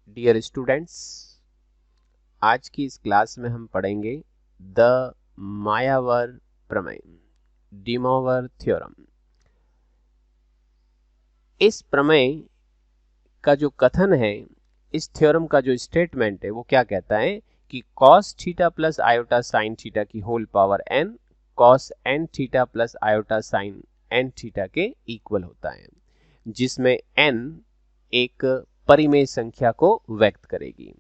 Dear students, आज की इस क्लास में हम पढ़ेंगे द मायावर प्रमेय, डी मोवर थ्योरम। इस प्रमेय का जो कथन है, इस थ्योरम का जो स्टेटमेंट है, वो क्या कहता है कि cos theta plus iota sine theta की whole power n cos n theta plus iota sine n theta के इक्वल होता है, जिसमें n एक परिमेय संख्या को व्यक्त करेगी।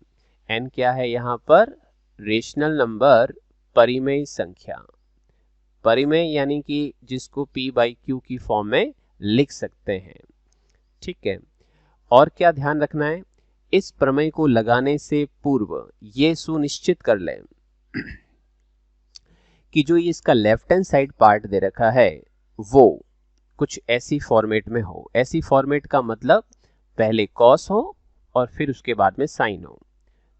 n क्या है यहाँ पर? रेशनल नंबर, परिमेय संख्या। परिमेय यानी कि जिसको p बाई क्यू की फॉर्म में लिख सकते हैं, ठीक है। और क्या ध्यान रखना है, इस प्रमेय को लगाने से पूर्व ये सुनिश्चित कर लें कि जो इसका लेफ्ट हैंड साइड पार्ट दे रखा है वो कुछ ऐसी फॉर्मेट में हो। ऐसी फॉर्मेट का मतलब पहले कॉस हो और फिर उसके बाद में साइन हो,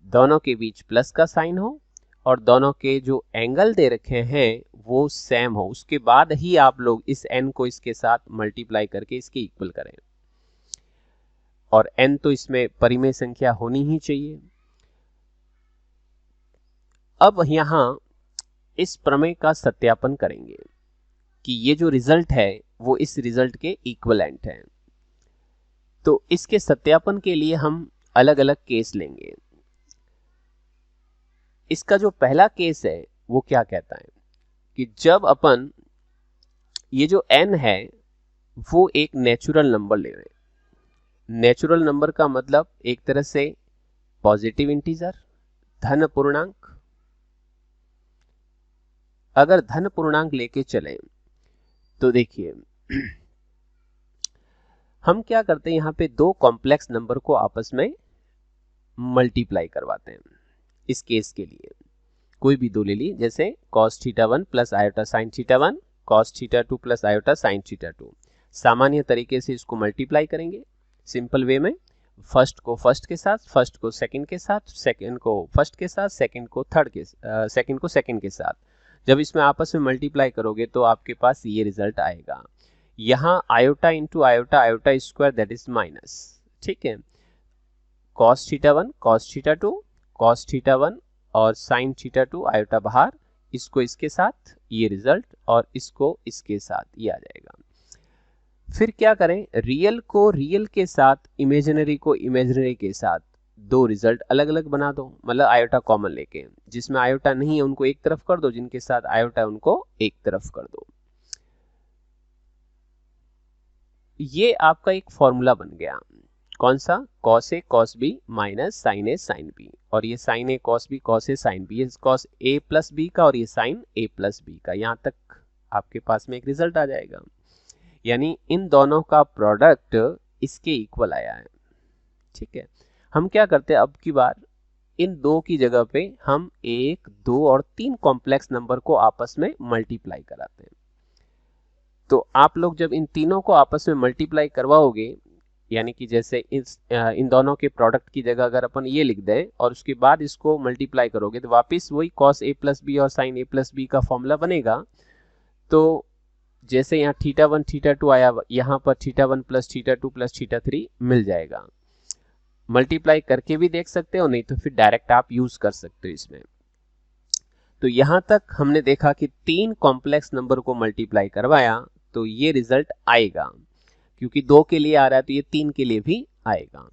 दोनों के बीच प्लस का साइन हो और दोनों के जो एंगल दे रखे हैं वो सेम हो। उसके बाद ही आप लोग इस n को इसके साथ मल्टीप्लाई करके इसके इक्वल करें, और n तो इसमें परिमेय संख्या होनी ही चाहिए। अब यहां इस प्रमेय का सत्यापन करेंगे कि ये जो रिजल्ट है वो इस रिजल्ट के इक्विवेलेंट है। तो इसके सत्यापन के लिए हम अलग अलग केस लेंगे। इसका जो पहला केस है वो क्या कहता है कि जब अपन ये जो n है वो एक नेचुरल नंबर ले रहे हैं। नेचुरल नंबर का मतलब एक तरह से पॉजिटिव इंटीजर, धन पूर्णांक। अगर धन पूर्णांक लेके चले तो देखिए हम क्या करते हैं, यहाँ पे दो कॉम्प्लेक्स नंबर को आपस में मल्टीप्लाई करवाते हैं। इस केस के लिए कोई भी दो ले ली, जैसे cos theta 1 plus iota sine theta 1 cos theta 2 plus iota sine theta 2। सामान्य तरीके से इसको मल्टीप्लाई करेंगे सिंपल वे में। फर्स्ट को फर्स्ट के साथ, फर्स्ट को सेकंड के साथ, सेकंड को फर्स्ट के साथ, सेकंड को थर्ड के सेकंड को सेकंड के साथ। जब इसमें आपस में मल्टीप्लाई करोगे तो आपके पास ये रिजल्ट आएगा। यहाँ iota into iota, iota square that is minus, ठीक है। cos theta 1 cos theta 2 cos theta 1 और sin थीटा 2 आयोटा बाहर, इसको इसके साथ ये रिजल्ट और इसको इसके साथ ये आ जाएगा। फिर क्या करें, रियल को रियल के साथ, इमेजिनरी को इमेजिनरी के साथ, दो रिजल्ट अलग अलग बना दो। मतलब आयोटा कॉमन लेके, जिसमें आयोटा नहीं है उनको एक तरफ कर दो, जिनके साथ आयोटा उनको एक तरफ कर दो। ये आपका एक फॉर्मूला बन गया। कौन सा? cos a cos b minus sin a sin b, और ये sin a cos b cos a sin b, ये cos a प्लस b का और ये sin a प्लस b का। यहाँ तक आपके पास में एक रिजल्ट आ जाएगा, यानी इन दोनों का प्रोडक्ट इसके इक्वल आया है, ठीक है। हम क्या करते हैं, अब की बार इन दो की जगह पे हम 1, 2 और 3 कॉम्प्लेक्स नंबर को आपस में मल्टीप्लाई कराते हैं। तो आप लोग जब इन तीनों को आपस में मल्टीप्लाई करवाओगे, यानी कि जैसे इन दोनों के प्रोडक्ट की जगह अगर अपन ये लिख दें और उसके बाद इसको मल्टीप्लाई करोगे तो वापस वही cos a प्लस बी और sin a प्लस बी का फॉर्मूला बनेगा। तो जैसे यहाँ थीटा 1 थीटा 2 आया, यहाँ पर theta 1 plus theta 2 plus theta 3 मिल जाएगा। मल्टीप्लाई करके भी देख सकते हो, नहीं तो फिर डायरेक्ट आप यूज कर सकते हो इसमें। तो यहाँ तक हमने देखा कि 3 कॉम्प्लेक्स नंबर को मल्टीप्लाई करवाया तो ये रिजल्ट आएगा, क्योंकि 2 के लिए आ रहा है तो ये 3 के लिए भी आएगा।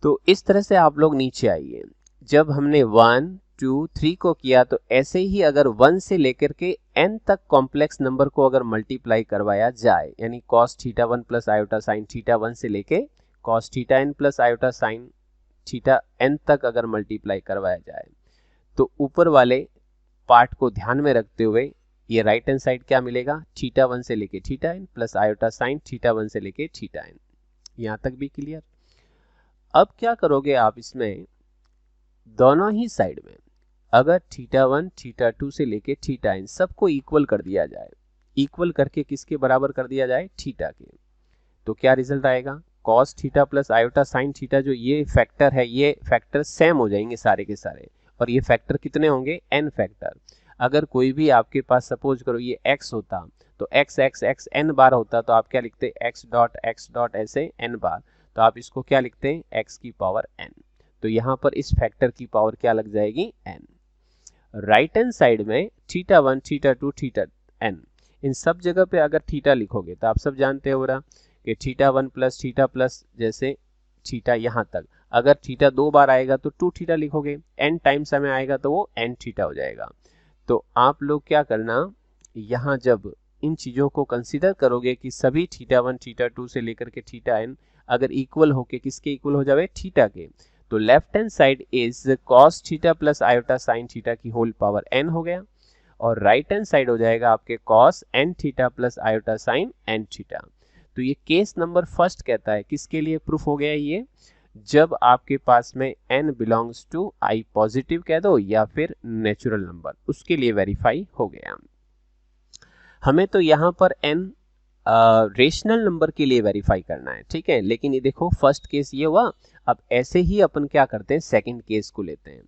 तो इस तरह से आप लोग नीचे आइए। जब हमने 1, 2, 3 को किया तो ऐसे ही अगर 1 से लेकर के n तक कॉम्प्लेक्स नंबर को अगर मल्टीप्लाई करवाया जाए, यानी cos theta 1 plus iota sine theta 1 से लेके cos theta n plus iota sine theta n तक अगर मल्टीप्लाई करवाया जाए, तो ऊपर वाले पार्ट को ध्यान में रखते हुए ये राइट हैंड साइड क्या मिलेगा, थीटा 1 से लेके theta n plus iota sine theta 1 से लेके थीटा n। यहां तक भी क्लियर? अब क्या करोगे आप, इसमें दोनों ही साइड में अगर थीटा 1 थीटा 2 से लेके थीटा n सबको इक्वल कर दिया जाए, इक्वल करके किसके बराबर कर दिया जाए, थीटा के, तो क्या रिजल्ट आएगा, cos theta plus iota sine theta, जो ये फैक्टर है ये फैक्टर सेम हो जाएंगे सारे के सारे, और ये फैक्टर कितने होंगे, n फैक्टर। अगर कोई भी आपके पास सपोज करो ये x होता तो x x x n बार होता, तो आप क्या लिखते x डॉट ऐसे n बार, तो आप इसको क्या लिखते हैं, x की पावर n। तो यहाँ पर इस फैक्टर की पावर क्या लग जाएगी, n। राइट हैंड साइड में थीटा 1 थीटा 2 थीटा n, इन सब जगह पे अगर थीटा लिखोगे तो आप सब जानते हो रहा कि थीटा 1 प्लस थीटा प्लस, जैसे थीटा यहाँ तक, अगर थीटा 2 बार आएगा तो 2 थीटा लिखोगे, n टाइम्स में आएगा तो वो n थीटा हो जाएगा। तो आप लोग क्या करना, यहाँ जब इन चीज़ों को कंसीडर करोगे कि सभी थीटा 1 थीटा 2 से लेकर के थीटा n अगर इक्वल होके किसके इक्वल हो जाए, थीटा के, तो left hand side is cos theta plus iota sine theta की होल पावर n हो गया, और राइट हैंड साइड हो जाएगा आपके cos n theta plus iota sine n theta. तो ये केस नंबर फर्स्ट कहता है किसके लिए प्रूफ हो गया ये, जब आपके पास में n belongs to i positive कह दो या फिर नेचुरल नंबर, उसके लिए वेरीफाई हो गया। हमें तो यहाँ पर n रेशनल नंबर के लिए वेरीफाई करना है, ठीक है, लेकिन ये देखो फर्स्ट केस ये हुआ। अब ऐसे ही अपन क्या करते हैं, सेकंड केस को लेते हैं,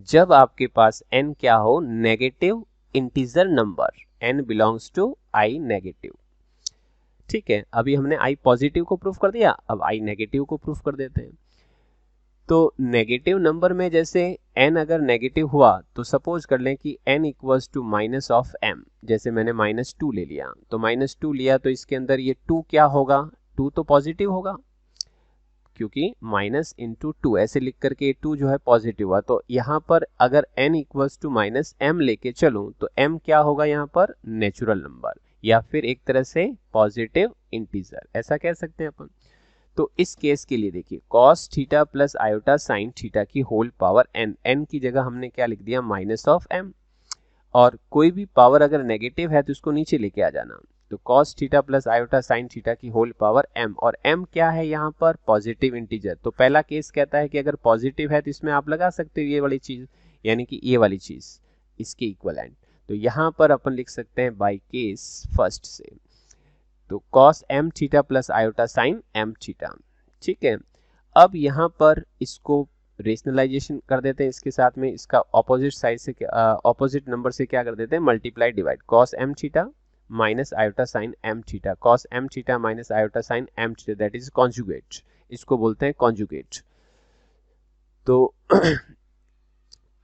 जब आपके पास n क्या हो, negative integer number, n belongs to i negative, ठीक है। अभी हमने i पॉजिटिव को प्रूफ कर दिया, अब i नेगेटिव को प्रूफ कर देते हैं। तो नेगेटिव नंबर में जैसे n अगर नेगेटिव हुआ तो सपोज कर लें कि n equals to minus of m, जैसे मैंने -2 ले लिया, तो -2 लिया तो इसके अंदर ये 2 क्या होगा, 2 तो पॉजिटिव होगा, क्योंकि माइनस इंटू 2 ऐसे लिख करके ये 2 जो है पॉजिटिव हुआ। तो यहाँ पर अगर n इक्वल्स टू -m लेके चलूँ तो m क्या होगा यहाँ पर, नेचुरल नंबर, या फिर एक तरह से पॉजिटिव इंटीजर, ऐसा कह सकते हैं अपन। तो इस केस के लिए देखिए cos theta plus iota sine theta की होल पावर n, n की जगह हमने क्या लिख दिया, माइनस ऑफ m, और कोई भी पावर अगर नेगेटिव है तो उसको नीचे लेके आ जाना। तो cos theta plus iota sine theta की होल पावर m, और m क्या है यहाँ पर, पॉजिटिव इंटीजर। तो पहला केस कहता है कि अगर पॉजिटिव है तो इसमें आप लगा सकते हो ये वाली चीज, यानी कि ये वाली चीज इसके इक्वलेंट। तो यहाँ पर अपन लिख सकते हैं बाई केस फर्स्ट से, तो cos m theta plus iota sign m theta, ठीक है। अब यहाँ पर इसको रेशनलाइजेशन कर देते हैं, इसके साथ में इसका ऑपोजिट साइड से ऑपोजिट नंबर से क्या कर देते हैं, multiply divide, cos m theta minus iota sign m theta, cos m theta minus iota sign m theta, that is conjugate, इसको बोलते हैं कॉन्जुगेट। तो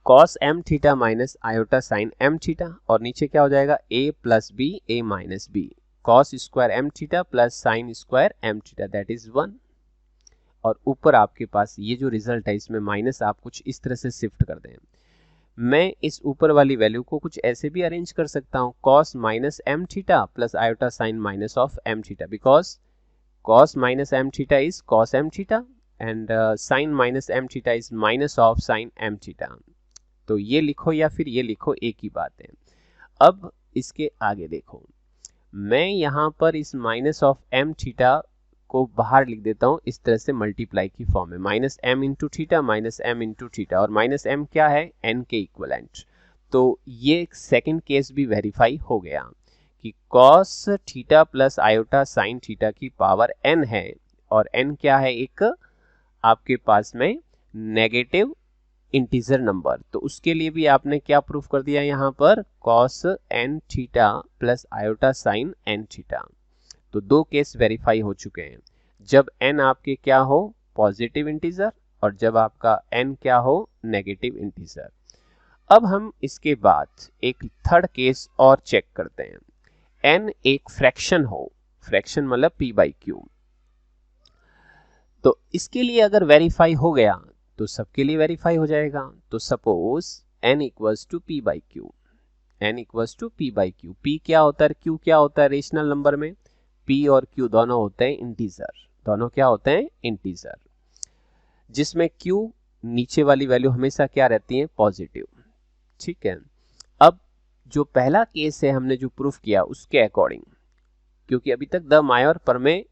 cos m theta minus iota sign m theta, और नीचे क्या हो जाएगा, a plus b a minus b, cos square m theta plus sine square m theta, that is 1। और ऊपर आपके पास ये जो रिजल्ट है इसमें माइनस आप कुछ इस तरह से शिफ्ट कर दें। मैं इस ऊपर वाली वैल्यू को कुछ ऐसे भी अरेंज कर सकता हूँ, cos minus m theta plus iota sine minus of m theta, because cos minus m theta is cos m theta and sine minus m theta is minus of sine m theta. तो ये लिखो या फिर ये लिखो, एक ही बात है। अब इसके आगे देखो, मैं यहाँ पर इस माइनस ऑफ m थीटा को बाहर लिख देता हूँ इस तरह से मल्टीप्लाई की फॉर्म में, minus m into theta minus m into theta, और माइनस m क्या है, n के इक्वलेंट। तो ये सेकंड केस भी वेरीफाई हो गया कि cos theta plus iota sine theta की पावर n है, और n क्या है, एक आपके पास में नेगेटिव इंटीजर नंबर। तो उसके लिए भी आपने क्या प्रूफ कर दिया यहाँ पर, cos n theta plus iota sine n theta. तो दो केस वेरीफाई हो चुके हैं, जब n आपके क्या हो, पॉजिटिव इंटीजर, और जब आपका n क्या हो, नेगेटिव इंटीजर। अब हम इसके बाद एक थर्ड केस और चेक करते हैं, n एक फ्रैक्शन हो, फ्रैक्शन मतलब p बाई क्यू। तो इसके लिए अगर वेरीफाई हो गया तो सबके लिए वेरीफाई हो जाएगा। तो suppose n equals to p by q, n equals to p by q, p क्या होता है, q क्या होता है, रेशनल नंबर में p और q दोनों होते हैं इंटीजर, दोनों क्या होते हैं, इंटीजर, जिसमें q नीचे वाली वैल्यू हमेशा क्या रहती है, पॉजिटिव, ठीक है। अब जो पहला केस है हमने जो प्रूफ किया उसके अकॉर्डिंग, क्योंकि अभी तक द मायर प्रमेय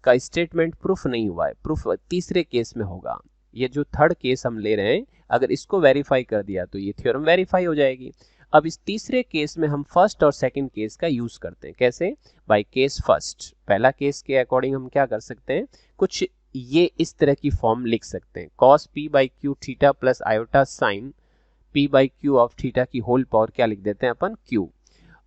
का स्टेटमेंट प्रूफ नहीं हुआ है, प्रूफ तीसरे केस में होगा। ये जो थर्ड केस हम ले रहे हैं, अगर इसको वेरीफाई कर दिया तो ये थ्योरम वेरीफाई हो जाएगी। अब इस तीसरे केस में हम फर्स्ट और सेकंड केस का यूज करते हैं, कैसे, बाय केस फर्स्ट। पहला केस के अकॉर्डिंग हम क्या कर सकते हैं, कुछ ये इस तरह की फॉर्म लिख सकते हैं, cos p by Q theta plus iota sign p by Q of theta की होल पावर क्या लिख देते हैं अपन, q,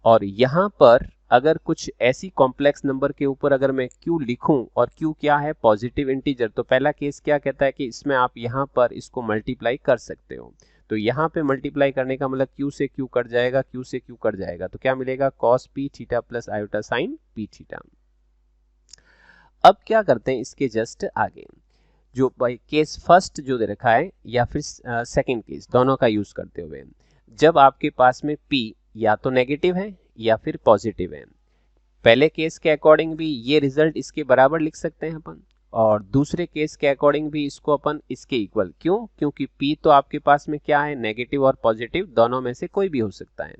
और यहाँ पर अगर कुछ ऐसी कॉम्प्लेक्स नंबर के ऊपर अगर मैं q लिखूं और q क्या है, पॉजिटिव इंटीजर, तो पहला केस क्या कहता है कि इसमें आप यहाँ पर इसको मल्टीप्लाई कर सकते हो। तो यहाँ पे मल्टीप्लाई करने का मतलब q से q कट जाएगा, q से q कट जाएगा, तो क्या मिलेगा, cos p theta plus iota sign p theta. अब क्या करते हैं इसके जस्ट आगे, जो बाई केस फर्स्ट जो दे रखा है या फिर सेकंड केस, दोनों का यूज करते हुए, जब आपके पास में p या तो नेगेटिव है या फिर पॉजिटिव है, पहले केस के अकॉर्डिंग भी ये रिजल्ट इसके बराबर लिख सकते हैं अपन, और दूसरे केस के अकॉर्डिंग भी इसको अपन इसके इक्वल। क्यों? क्योंकि p तो आपके पास में क्या है, नेगेटिव और पॉजिटिव दोनों में से कोई भी हो सकता है।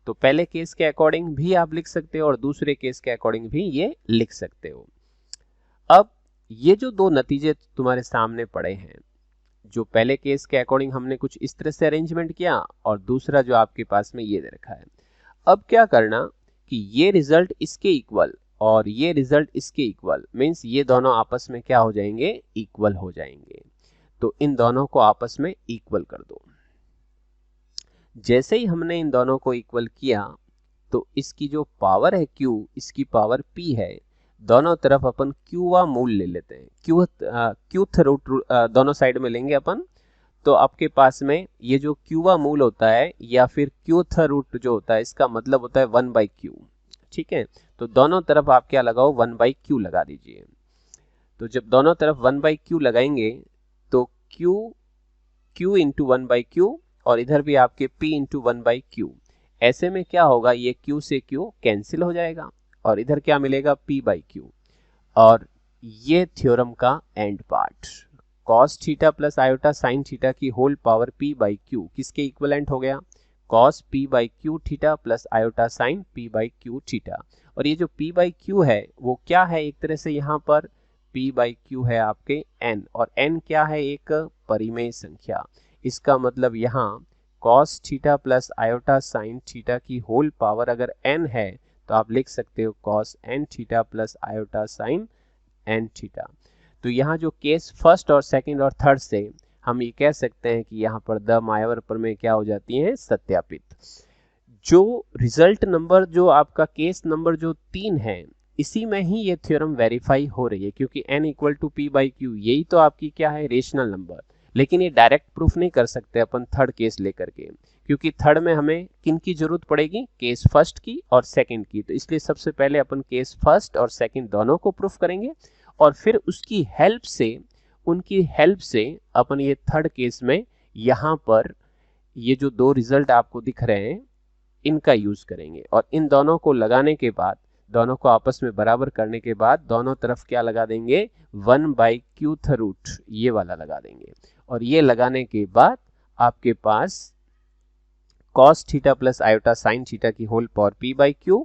तो पहले केस के अकॉर्डिंग भी आप लिख सकते हो और दूसरे केस के अकॉर्डिंग भी ये लिख सकते हो। अब ये जो दो नतीजे तुम्हारे सामने पड़े हैं, जो पहले केस के अकॉर्डिंग हमने कुछ इस तरह से अरेंजमेंट किया और दूसरा जो आपके पास में ये दे रखा है, अब क्या करना कि ये रिजल्ट इसके इक्वल और ये रिजल्ट इसके इक्वल, मीन्स ये दोनों आपस में क्या हो जाएंगे, इक्वल हो जाएंगे। तो इन दोनों को आपस में इक्वल कर दो। जैसे ही हमने इन दोनों को इक्वल किया तो इसकी जो पावर है q, इसकी पावर p है, दोनों तरफ अपन क्यूवा मूल ले लेते हैं, क्यूथ रूट दोनों साइड में लेंगे अपन। तो आपके पास में ये जो क्यूवा मूल होता है या फिर क्यूथ रूट जो होता है, इसका मतलब होता है 1/q। ठीक है, तो दोनों तरफ आप क्या लगाओ, 1/q लगा दीजिए। तो जब दोनों तरफ 1/q लगाएंगे तो q इंटू 1/q और इधर भी आपके p इंटू 1/q, ऐसे में क्या होगा, ये q से q कैंसिल हो जाएगा और इधर क्या मिलेगा, p/q। और ये थ्योरम का and part, cos theta plus iota sine theta की होल पावर p/q किसके इक्विवेलेंट हो गया, cos p/q theta plus iota sine p/q theta. और ये जो p/q है वो क्या है, एक तरह से यहाँ पर p/q है आपके n, और n क्या है, एक परिमेय संख्या। इसका मतलब यहाँ cos theta plus iota sine theta की होल पावर अगर n है तो आप लिख सकते हो cos n theta plus iota sine n theta. तो यहाँ जो केस फर्स्ट और सेकंड और थर्ड से हम ये कह सकते हैं कि यहाँ पर द मायावर प्रमेय क्या हो जाती है, सत्यापित। जो रिजल्ट नंबर जो आपका केस नंबर जो 3 है, इसी में ही ये थ्योरम वेरीफाई हो रही है, क्योंकि n इक्वल टू p/q यही तो आपकी क्या है, रेशनल नंबर। लेकिन ये डायरेक्ट प्रूफ नहीं कर सकते अपन थर्ड केस लेकर के, क्योंकि थर्ड में हमें किन की जरूरत पड़ेगी, केस फर्स्ट की और सेकंड की। तो इसलिए सबसे पहले अपन केस फर्स्ट और सेकंड दोनों को प्रूफ करेंगे और फिर उसकी हेल्प से, उनकी हेल्प से अपन ये थर्ड केस में यहाँ पर ये जो दो रिजल्ट आपको दिख रहे हैं इनका यूज करेंगे। और इन दोनों को लगाने के बाद, दोनों को आपस में बराबर करने के बाद दोनों तरफ क्या लगा देंगे, 1/q रूट ये वाला लगा देंगे। और ये लगाने के बाद आपके पास cos theta plus iota sine theta की whole power p/q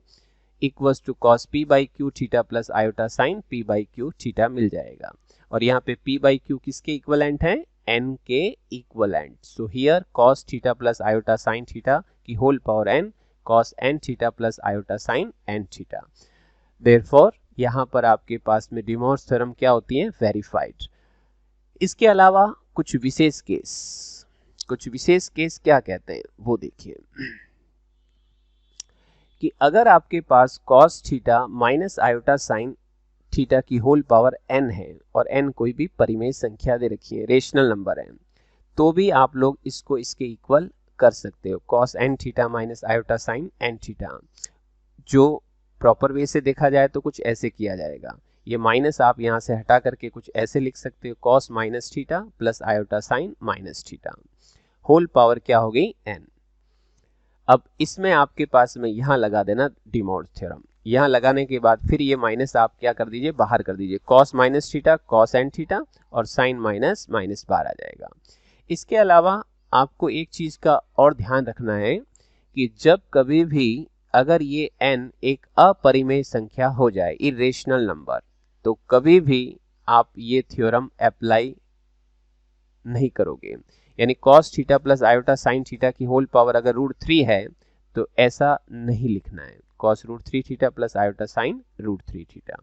equals to cos p/q theta plus iota sine p/q theta मिल जाएगा। और यहाँ पे p/q किसके इक्वलेंट है, n के equivalent. So here cos theta plus iota sine theta की whole power n cos n theta plus iota sine n theta. Therefore यहाँ पर आपके पास में डिमॉर्स थ्योरम क्या होती है, वेरीफाइड। इसके अलावा कुछ विशेष केस क्या कहते हैं वो देखिए, कि अगर आपके पास cos theta minus iota sine theta की होल पावर n है और n कोई भी परिमेय संख्या दे रखी है, रेशनल नंबर है, तो भी आप लोग इसको इसके इक्वल कर सकते हो। cos n theta minus iota sine n theta, जो प्रॉपर वे से देखा जाए तो कुछ ऐसे किया जाएगा, ये माइनस आप यहाँ से हटा करके कुछ ऐसे लिख सकते हो, cos minus theta plus iota sine minus theta, whole power क्या हो गई, n। अब इसमें आपके पास में यहाँ लगा देना डिमॉर्स थ्योरम। यहाँ लगाने के बाद फिर ये माइनस आप क्या कर दीजिए, बाहर कर दीजिए, cos minus theta cos n theta और sin माइनस माइनस बाहर आ जाएगा। इसके अलावा आपको एक चीज का और ध्यान रखना है कि जब कभी भी अगर ये n एक अपरिमेय संख्या हो जाए, इरेशनल नंबर, तो कभी भी आप ये थ्योरम अप्लाई नहीं करोगे। यानी cos theta plus iota sine theta की होल पावर अगर √3 है तो ऐसा नहीं लिखना है, cos √3 theta plus iota sign √3 theta.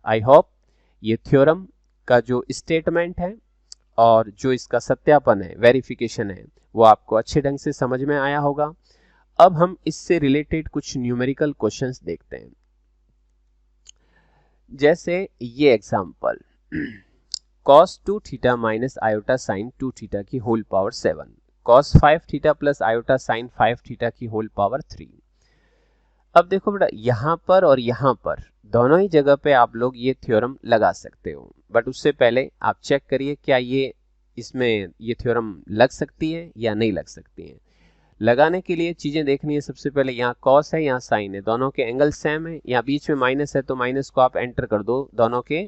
I hope ये थ्योरम का जो स्टेटमेंट है और जो इसका सत्यापन है, वेरिफिकेशन है, वो आपको अच्छे ढंग से समझ में आया होगा। अब हम इससे रिलेटेड कुछ न्यूमेरिकल क्वेश्चंस देखते हैं। जैसे ये example cos 2 theta minus iota sine 2 theta की whole power 7, cos 5 theta plus iota sine 5 theta की होल पावर 3। अब देखो बेटा, यहाँ पर और यहाँ पर दोनों ही जगह पे आप लोग ये थ्योरम लगा सकते हो, बट उससे पहले आप चेक करिए क्या इसमें ये थ्योरम लग सकती है या नहीं लग सकती है। लगाने के लिए चीजें देखनी है। सबसे पहले यहाँ कॉस है, यहाँ साइन है, दोनों के एंगल सेम है। यहाँ बीच में माइनस है तो माइनस को आप एंटर कर दो दोनों के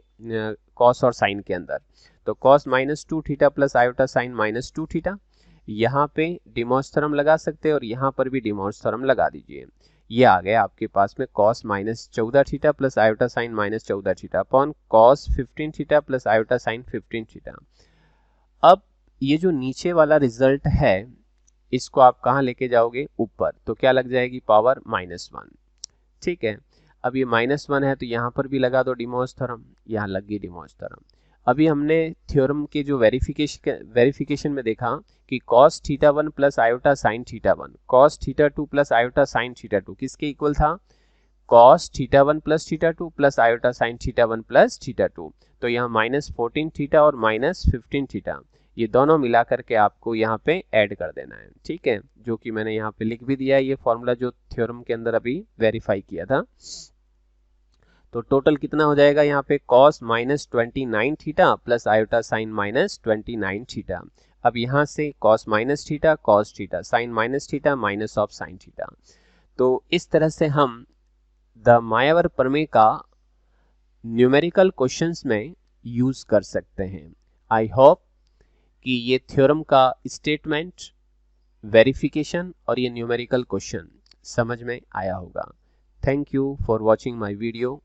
कॉस और साइन के अंदर। तो cos minus 2 theta plus iota sine minus 2 theta. यहाँ पे डिमॉर्स थ्योरम लगा सकते हैं और यहाँ पर भी डिमॉर्स थ्योरम लगा दीजिए। ये आ गया आपके पास में cos minus 14 theta plus iota sine minus 14 theta upon cos 15 theta plus iota sign 15 theta. अब ये जो नीचे वाला रिजल्ट है इसको आप कहाँ लेके जाओगे, ऊपर, तो क्या लग जाएगी, पावर -1। ठीक है, अब ये -1 है तो यहाँ पर भी लगा दो डिमॉर्स थ्योरम, यहाँ लग गई डिमॉर्स थ्योरम। अभी हमने थ्योरम के जो वेरिफिकेशन में देखा कि cos theta 1 plus iota sine theta 1, cos theta 2 plus iota sine theta 2 किसके इक्वल था, cos theta 1 plus theta 2 plus iota sine theta 1 plus theta 2। तो यहाँ -14 थीटा और -15 थीटा ये दोनों मिला करके आपको यहाँ पे ऐड कर देना है। ठीक है, जो कि मैंने यहाँ पे लिख भी दिया है, ये फॉर्मूला जो थ्योरम के अंदर अभी वेरीफाई किया था। तो टोटल कितना हो जाएगा यहाँ पे, cos -29 theta plus iota sign -29 theta. अब यहाँ से cos minus theta cos theta sine minus theta minus of sine theta. तो इस तरह से हम द मायावर प्रमेय का न्यूमेरिकल क्वेश्चंस में यूज कर सकते हैं। आई होप कि ये थ्योरम का स्टेटमेंट, वेरिफिकेशन और ये न्यूमेरिकल क्वेश्चन समझ में आया होगा। Thank you for watching my video.